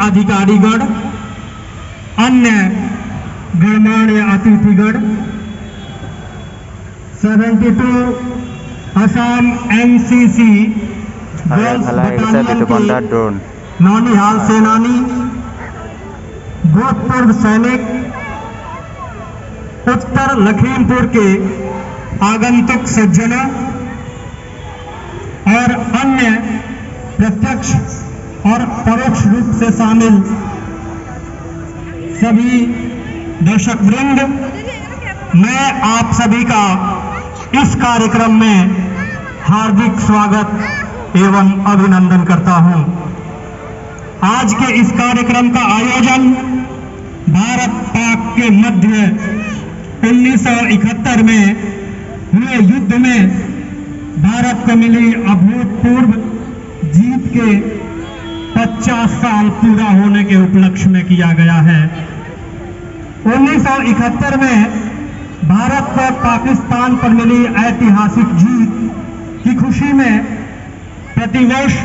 अधिकारीगण, अन्य गणमान्य अतिथिगण, 72 असम एनसीसी गर्ल्स बटालियन के नौनिहाल सेनानी, भूतपूर्व सैनिक, उत्तर लखीमपुर के आगंतुक सज्जनों और अन्य प्रत्यक्ष और परोक्ष रूप से शामिल सभी दर्शक वृंद, मैं आप सभी का इस कार्यक्रम में हार्दिक स्वागत एवं अभिनंदन करता हूं। आज के इस कार्यक्रम का आयोजन भारत पाक के मध्य 1971 में हुए युद्ध में भारत को मिली अभूतपूर्व जीत के 50 साल पूरा होने के उपलक्ष्य में किया गया है। 1971 में भारत को पाकिस्तान पर मिली ऐतिहासिक जीत की खुशी में प्रतिवर्ष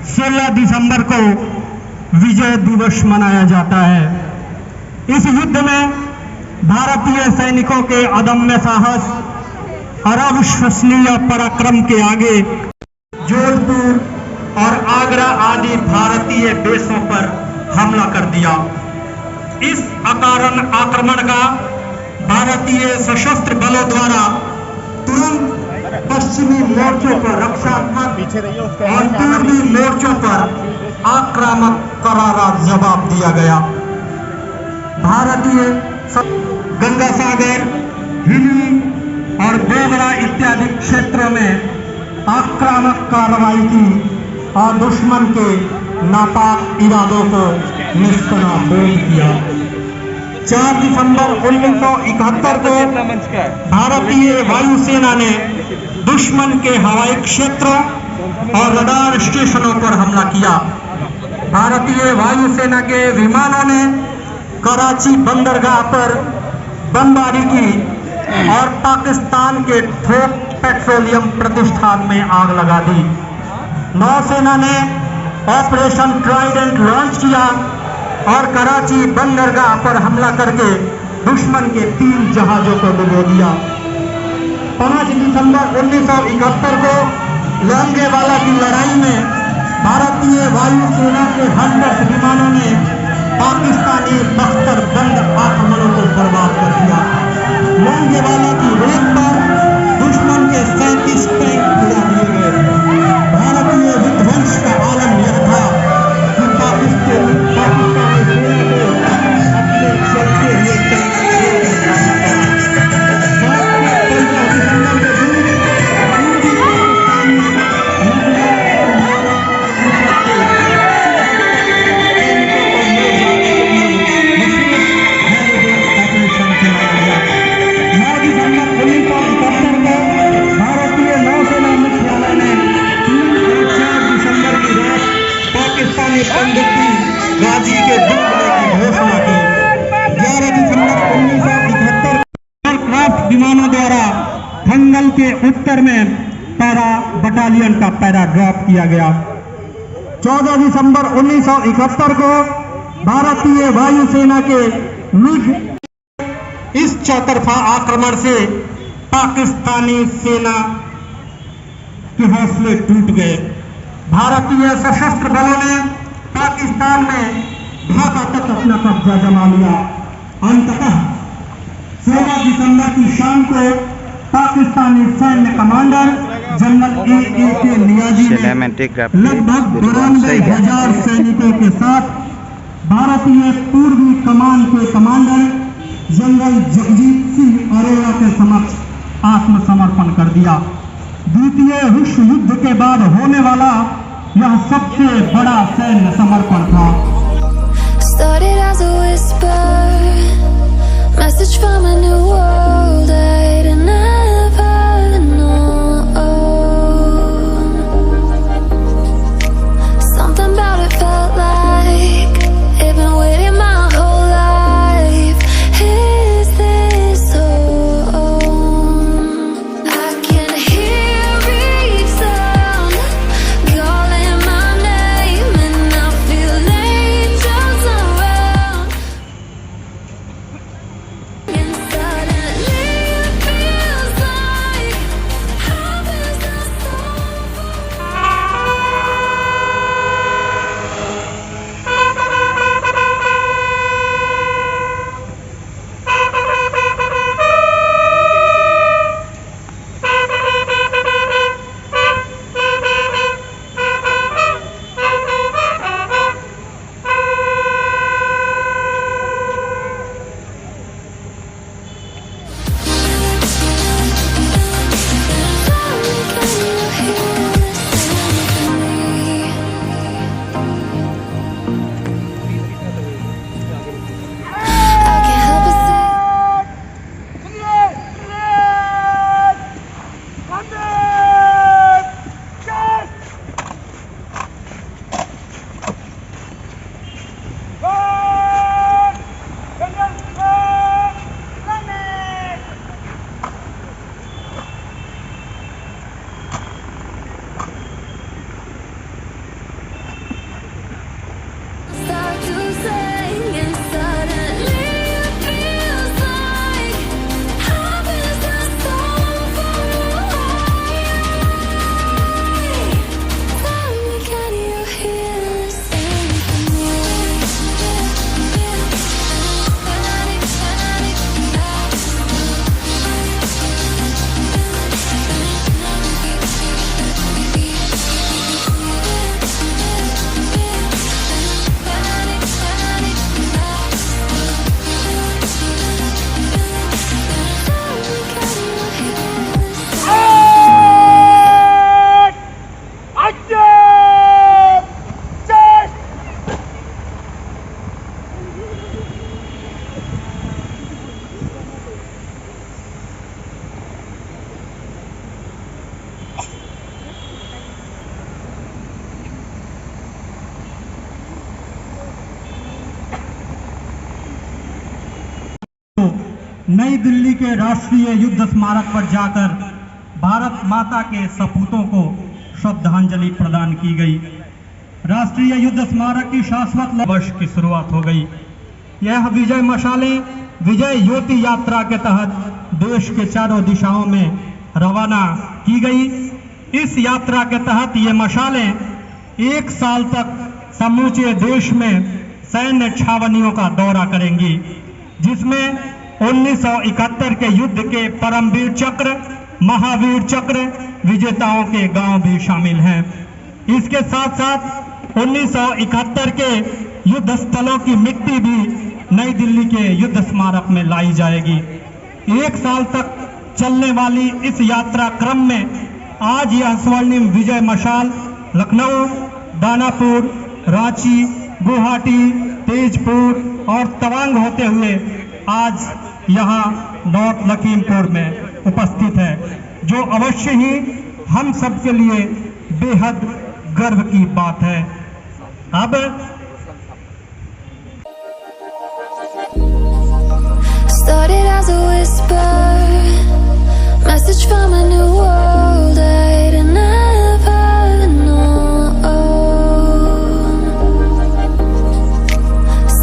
16 दिसंबर को विजय दिवस मनाया जाता है। इस युद्ध में भारतीय सैनिकों के अदम्य साहस और अविश्वसनीय पराक्रम के आगे जोधपुर और आगरा आदि भारतीय बेसों पर हमला कर दिया। इस अकारण आक्रमण का भारतीय सशस्त्र बलों द्वारा तुरंत पश्चिमी मोर्चों पर रक्षात्मक और पूर्वी मोर्चों पर आक्रामक करारा जवाब दिया गया। भारतीय गंगा सागर, हिली और डोगरा इत्यादि क्षेत्रों में आक्रामक कार्रवाई की और दुश्मन के नापाक इरादों को निष्प्रभाव किया। 4 दिसंबर 1971 को भारतीय वायुसेना ने दुश्मन के हवाई क्षेत्रों और रडार स्टेशनों पर हमला किया। भारतीय वायुसेना के विमानों ने कराची बंदरगाह पर बमबारी की और पाकिस्तान के थोक पेट्रोलियम प्रतिष्ठान में आग लगा दी। नौसेना ने ऑपरेशन ट्राइडेंट लॉन्च किया और कराची बंदरगाह पर हमला करके दुश्मन के 3 जहाजों को डुबो दिया। 5 दिसंबर 1971 को लोंगेवाला की लड़ाई में भारतीय वायुसेना के हंड्रेड विमानों ने पाकिस्तानी बख्तर बंद आक्रमणों को बर्बाद कर दिया। लोंगेवाला की रेत पर दुश्मन के 37 टैंक उड़ा दिए गए। भारतीय विध्वंस का आलम यह था कि पाकिस्तानी सेना को अपने चलते हुए टैंक गाजी के डूबने की घोषणा की। 11 दिसंबर 1971 एयरक्राफ्ट विमानों द्वारा थंगल के उत्तर में पैरा बटालियन का पैरा ड्रॉप किया गया। 14 दिसंबर 1971 को भारतीय वायुसेना के मिग इस चौतरफा आक्रमण से पाकिस्तानी सेना के हौसले टूट गए। भारतीय सशस्त्र बलों ने पाकिस्तान में ढाका तक अपना कब्जा जमा लिया। अंततः 16 दिसंबर की शाम को पाकिस्तानी सैन्य कमांडर जनरल ए.के. नियाजी ने लगभग 92,000 सैनिकों के साथ भारतीय पूर्वी कमान के कमांडर जनरल जगजीत सिंह अरोड़ा के समक्ष आत्मसमर्पण कर दिया। द्वितीय विश्व युद्ध के बाद होने वाला यह सबसे बड़ा सैन्य समर्पण था। Started as a whisper, message from a new world I'd never known. Something about it felt like it'd been waiting my whole life. Is this home? नई दिल्ली के राष्ट्रीय युद्ध स्मारक पर जाकर भारत माता के सपूतों को श्रद्धांजलि प्रदान की गई। राष्ट्रीय युद्ध स्मारक की शाश्वत वर्ष की शुरुआत हो गई। यह विजय मशालें विजय ज्योति यात्रा के तहत देश के चारों दिशाओं में रवाना की गई। इस यात्रा के तहत ये मशालें एक साल तक समूचे देश में सैन्य छावनियों का दौरा करेंगी, जिसमें 1971 के युद्ध के परमवीर चक्र, महावीर चक्र विजेताओं के गांव भी शामिल हैं। इसके साथ साथ 1971 के युद्ध स्थलों की मिट्टी भी नई दिल्ली के युद्ध स्मारक में लाई जाएगी। एक साल तक चलने वाली इस यात्रा क्रम में आज यह स्वर्णिम विजय मशाल लखनऊ, दानापुर, रांची, गुवाहाटी, तेजपुर और तवांग होते हुए आज यहाँ नॉर्थ लखीमपुर में उपस्थित है, जो अवश्य ही हम सब के लिए बेहद गर्व की बात है। अब started as a whisper, message from a new world I'd never known.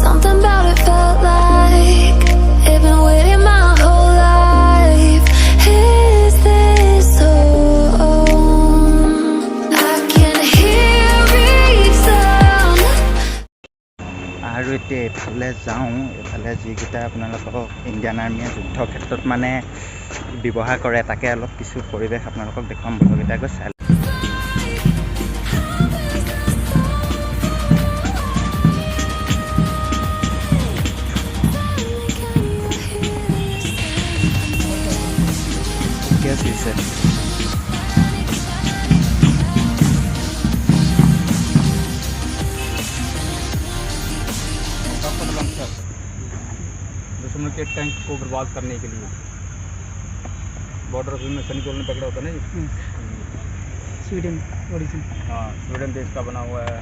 Something about it felt like it'd been waiting my whole life. Is this home? I can hear it sound. আৰু এতিয়া এইফালে যাওঁ। এইফালে যিকেইটা আপোনালোকক Indian আৰ্মিয়ে যুদ্ধ ক্ষেত্ৰত মানে ব্যৱহাৰ কৰে, তাকে অলপ কিছু পৰিৱেশ আপোনালোকক দেখুৱাম। বলকেইটা গৈ চাই ঠিকে আছে। दुश्मन के टैंक को बर्बाद करने के लिए बॉर्डर में सैनिकों ने पकड़ा होता है ना। स्वीडन ओरिजिन, हाँ, स्वीडन देश का बना हुआ है।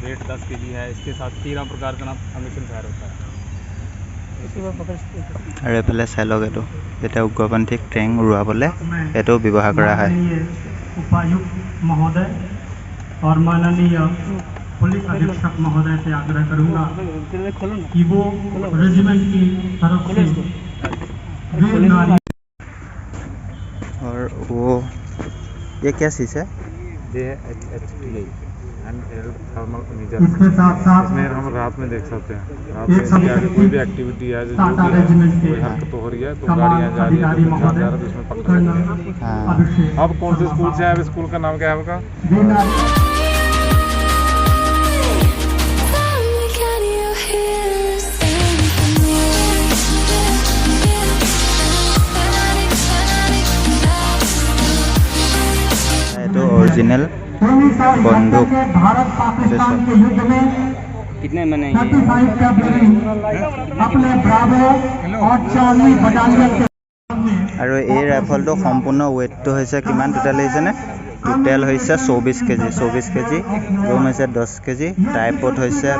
वेट 10 kg है। इसके साथ 13 प्रकार का एमिशन फायर होता है। আৰু এইফালে চাই লওক, এইটো যেতিয়া উগ্ৰপন্থীক ট্ৰেং উৰুৱাবলৈ এইটো ব্যৱহাৰ কৰা হয়। उपायुक्त महोदय और माननीय पुलिस अधीक्षक महोदय से आग्रह करूंगा कि वो रेजिमेंट की तरफ से वीर नारी और वो ये क्या चीज़ है? ये HTA थर्मल इमेजर। इसके साथ साथ इसमें हम रात में देख सकते हैं। रात एक में समय कोई भी एक्टिविटी है, जो टाटा रेजिमेंट के कोई हरकत हो रही है तो कमान गाड़ियाँ जा रही है, अधिकारी तो जा महोदय रहा है, तो इसमें पकड़ कर्नल सकते हैं। हाँ। अभिषेक। अब कौन से स्कूल से है? अब स्कूल का नाम क्या है आपका? वीर नारी Can you hear the symphony? এইটো অৰিজিনেল 1971 बंदूक। के भारत पाकिस्तान के युद्ध में कितने मैंने 35 कैवलरी अपने ब्रावो और चार्ली बटालियन के আৰু এই ৰাইফলটো সম্পূৰ্ণ ৱেইটটো হৈছে কিমান টোটেল হৈছেনে? টোটেল হৈছে 24 কেজি। 24 কেজি, ৰুম হৈছে 10 কেজি, ট্ৰাইপড হৈছে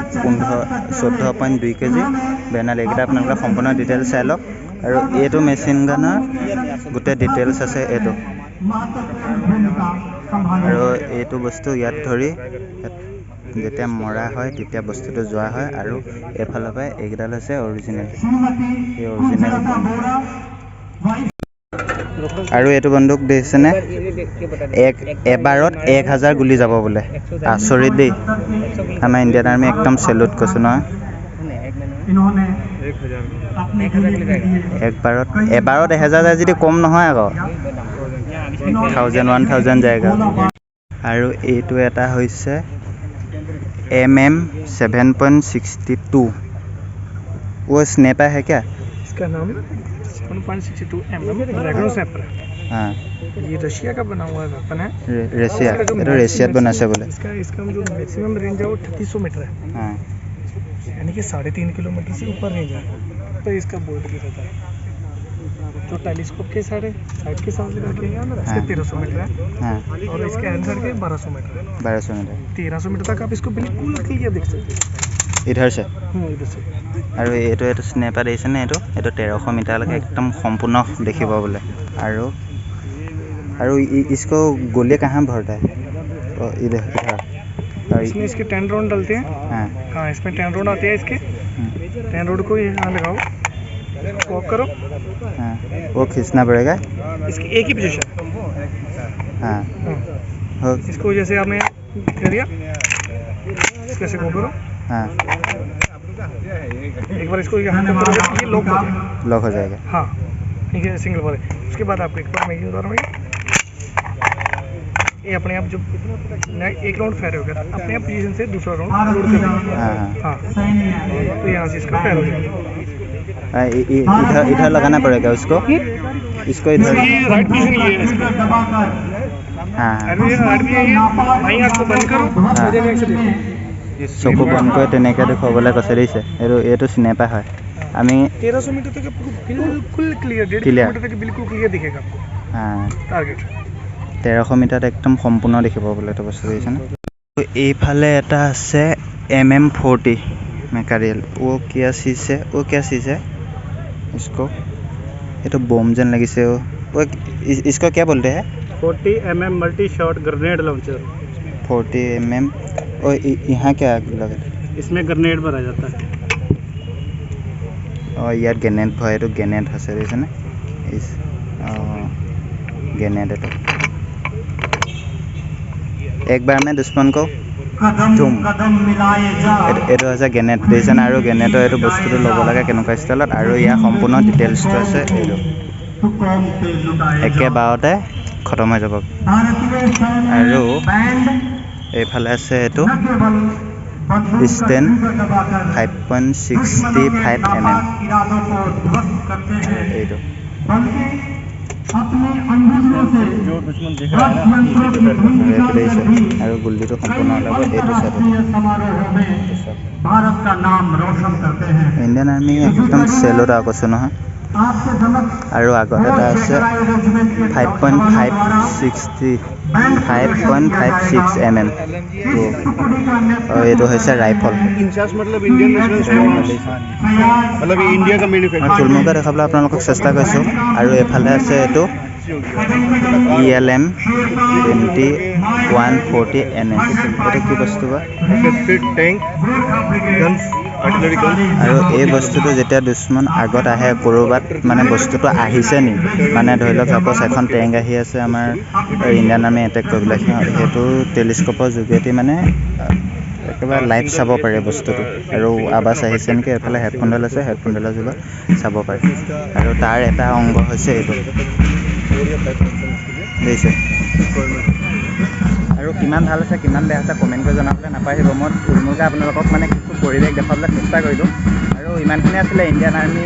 14.2 কেজি। বেনাল এইকেইটা আপোনালোকে সম্পূৰ্ণ ডিটেইলছ চাই লওক। আৰু এইটো মেচিন গানৰ গোটেই ডিটেইলছ আছে এইটো। भूमिका संभाली। আৰু এইটো বস্তু ইয়াত ধৰি যেতিয়া মৰা হয় তেতিয়া বস্তুটো যোৱা হয়। আৰু এইফালৰ পৰা এইকেইডাল হৈছে অৰিজিনেল, श्रीमती এই অৰিজিনেল। सुजाता बोरा, वाइस আৰু এইটো বন্দুক দেখিছেনে? এবাৰত 1000 গুলি যাব বোলে। আচৰিত দেই। আমাৰ ইণ্ডিয়ান আৰ্মি একদম চেলুট কৈছোঁ নহয়। इन्होंने 1000 अपने लिए এবাৰত 1000 যায় যদি কম নহয় আকৌ। 1000 যায়গা। আৰু এইটো এটা হৈছে MM 7.62। वो स्नेपर है क्या? इसका नाम 7.62 mm रेगनो स्नैपर है। हाँ, ये रशिया का बना हुआ वेपन है। रशिया, ये तो रशियात बना से बोले। इसका जो मैक्सिमम रेंज है वो 3600 मीटर है, हाँ, यानी कि 3.5 किलोमीटर से ऊपर रेंज है। तो इसका बोर्ड भी रहता है, जो टेलीस्कोप के साइड के साथ करके इसका 1300 मीटर है। हाँ, और इसके आंसर के 1200 मीटर है। 1200 मीटर। 1300 मीटर तक आप इसको बिल्कुल क्लियर देख सकते हैं। इधर से इधर से আৰু এইটো স্নেপাৰ দিছে নে এইটো 1300 মিটাৰলৈকে একদম সম্পূৰ্ণ দেখিব বোলে আৰু इसको गोले कहाँ भरता है इधर और इसमें इसके 10 राउंड डलते हैं। हाँ इसमें 10 राउंड आते हैं इसके 10 राउंड को यहाँ लगाओ वॉक करो। हाँ वो खींचना पड़ेगा इसकी एक ही पोजीशन। हाँ इसको जैसे आपने कर दिया कैसे वो करो। हाँ एक बार इसको यहाँ पे करोगे ये लॉक हो जाएगा। हाँ ठीक है सिंगल बार उसके बाद आपको एक बार मैं ये बता रहा हूँ ये अपने आप जब एक राउंड फायर हो गया अपने आप पोजीशन से दूसरा राउंड लोड कर देगा। हाँ तो यहाँ से इसका फायर हो जाएगा। इधर लगाना पड़ेगा उसको इसको इधर राइट पोजीशन ये है इसका। हाँ भाई आपको बंद करो। চকু বন্ধ কৰি তেনেকৈ দেখুৱাবলৈ কৈছে দিছে এইটো স্নেপাৰ হয় আমি 1300 मीटर तक बिल्कुल क्लियर 1.5 किलोमीटर तक बिल्कुल क्लियर दिखेगा आपको। हाँ टारगेट 1300 মিটাৰত একদম সম্পূৰ্ণ দেখিব বোলে এইটো বস্তু দেখিছেনে এইফালে এটা আছে MM40 मैकारियल वो क्या चीज़ है इसको ये तो बम जन लगी से वो इसको क्या बोलते हैं 40 mm multi shot grenade launcher 40 mm और यहाँ क्या लगा इसमें ग्रेनेड भरा जाता है और यार ग्रेनेड भरे तो ग्रेनेड हंसे दिसे ना इस ग्रेनेड तो एक बार में दुश्मन को ধুম এইটো হৈছে গ্ৰেনেড দিছে আৰু গ্ৰেনেডৰ এইটো বস্তুটো ল'ব লাগে কেনেকুৱা ষ্টাইলত আৰু ইয়াৰ সম্পূৰ্ণ ডিটেইলছটো আছে এইটো একেবাৰতে খতম হৈ যাব আৰু এইফালে আছে এইটো ষ্টেন 5.65 mm এইটো আৰু গুলিটো সম্পূৰ্ণ ওলাব এইটো ইণ্ডিয়ান আৰ্মি একদম চেলত কৈছোঁ নহয় আৰু আগত এটা আছে 5.56 mm এইটো হৈছে ৰাইফল मतलब इंडियन मतलब इंडिया का मैन्युफैक्चर থুলমুলকৈ দেখাবলৈ আপোনালোকক চেষ্টা কৰিছোঁ আৰু এইফালে আছে এইটো ELM 2140 NS এইটো কি বস্তু বা टैंक गन्स आर्टिलरी गन्स আৰু এই বস্তুটো যেতিয়া দুশ্মন আগত আহে ক'ৰবাত মানে বস্তুটো আহিছে নি মানে ধৰি লওক চাপ'জ এখন টেংক আহি আছে আমাৰ ইণ্ডিয়ান আৰ্মি এটেক কৰিবলৈ সেইটো টেলিস্ক'পৰ যোগেদি মানে একেবাৰে লাইভ চাব পাৰে বস্তুটো আৰু আৱাজ আহিছে নেকি এফালে হেডফোনডাল আছে হেডফোনডালৰ যোগেদি চাব পাৰে আৰু তাৰ এটা অংগ হৈছে এইটো দেখিছে আৰু কিমান ভাল আছে কিমান বেয়া আছে কমেণ্ট কৰি জনাবলৈ নাপাহৰিব মই থুলমুলকৈ আপোনালোকক মানে কিছু পৰিৱেশ দেখাবলৈ চেষ্টা কৰিলোঁ আৰু ইমানখিনি আছিলে ইণ্ডিয়ান আৰ্মি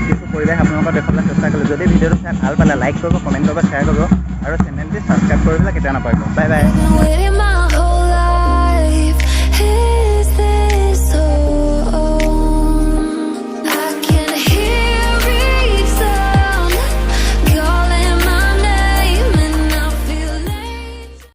কিছু পৰিৱেশ আপোনালোকক দেখাবলৈ চেষ্টা কৰিলোঁ যদি ভিডিঅ'টো চাই ভাল পালে লাইক কৰিব কমেণ্ট কৰিব শ্বেয়াৰ কৰিব আৰু চেনেলটি ছাবস্ক্ৰাইব কৰিবলৈ কেতিয়া নাপাহৰিব বাই বাই